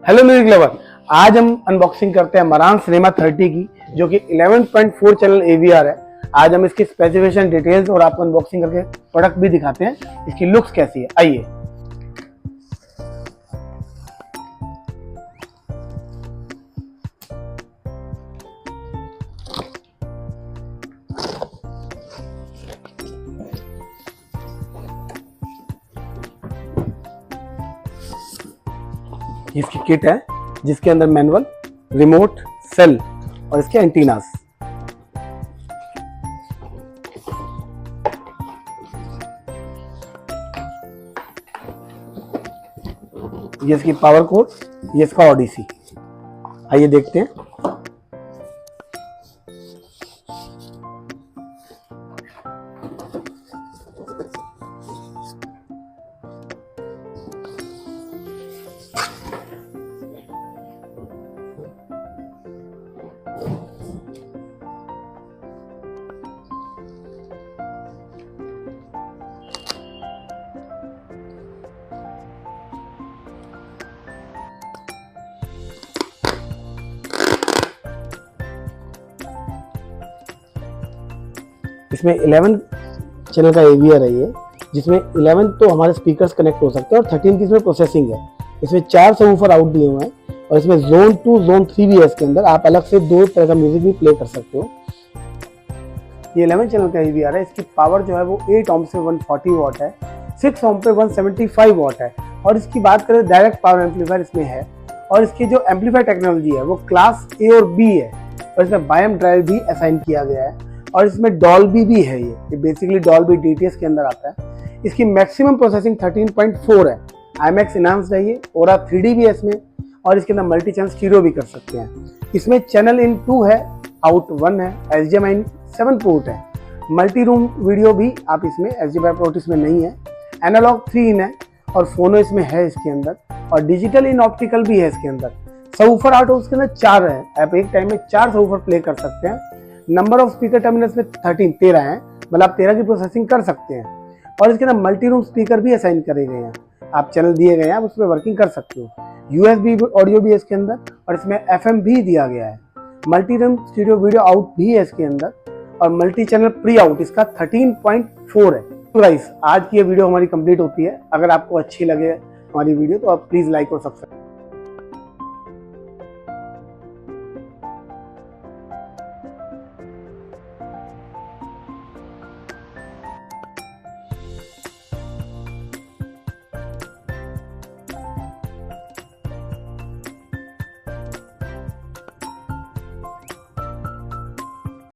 Hello music lover, आज हम unboxing करते हैं मरान सिनेमा 30 की, जो कि 11.4 चैनल AVR है। आज हम इसकी स्पेसिफिकेशन डिटेल्स और आपको अनबॉक्सिंग करके प्रोडक्ट भी दिखाते हैं, इसकी लुक्स कैसी है। आइए। इसकी किट है जिसके अंदर मैनुअल, रिमोट, सेल और इसके एंटीनास। ये इसकी पावर कोड, ये इसका ओडीसी। आइए देखते हैं। इसमें 11 चैनल का AVR है ये, जिसमें 11 तो हमारे स्पीकर्स कनेक्ट हो सकते हैं और 13 की इसमें प्रोसेसिंग है। इसमें 4 सबवूफर आउट दिए हुए हैं और इसमें जोन 2 जोन 3 भी है। इसके अंदर आप अलग से 2 तरह का म्यूजिक भी प्ले कर सकते हो। ये 11 चैनल का AVR है। इसकी पावर जो है वो 8 ओम से 140 वॉट है, 6 ओम पे 175 वॉट है। और इसकी बात करें, डायरेक्ट पावर एम्पलीफायर इसमें है। और इसकी जो एम्पलीफायर टेक्नोलॉजी है वो क्लास A और B है और इसमें बायम ड्राइव भी असाइन किया गया है। और इसमें डॉल्बी भी है। ये बेसिकली डॉल्बी DTS के अंदर आता है। इसकी मैक्सिमम प्रोसेसिंग 13.4 है। IMAX इनहांस्ड है ये, और 3D भी है इसमें। और इसके अंदर मल्टी चैनल स्टीरियो भी कर सकते हैं। इसमें चैनल इन 2 है, आउट 1 है, HDMI 7 पोर्ट है। मल्टी रूम वीडियो भी आप इसमें, HDMI पोर्ट इसमें नहीं है। एनालॉग 3 इन है और फोनो इसमें है इसके अंदर। और डिजिटल इन ऑप्टिकल भी है इसके अंदर। सबवूफर आउट उसके अंदर 4 है। आप एक टाइम में 4 सबवूफर प्ले कर सकते हैं। नंबर ऑफ स्पीकर टर्मिनल्स में 13 है, मतलब आप 13 की प्रोसेसिंग कर सकते हैं। और इसके अंदर मल्टी रूम स्पीकर भी असाइन करे गए हैं। आप चैनल दिए गए हैं, आप उस पर वर्किंग कर सकते हो। USB ऑडियो भी है इसके अंदर और इसमें FM भी दिया गया है। Multi room studio video out भी है इसके अंदर और मल्टी चैनल प्री आउट इसका 13.4 है। तो गाइस, आज की ये वीडियो हमारी कंप्लीट होती है। अगर आपको अच्छी लगे हमारी वीडियो तो आप प्लीज लाइक और सब्सक्राइब।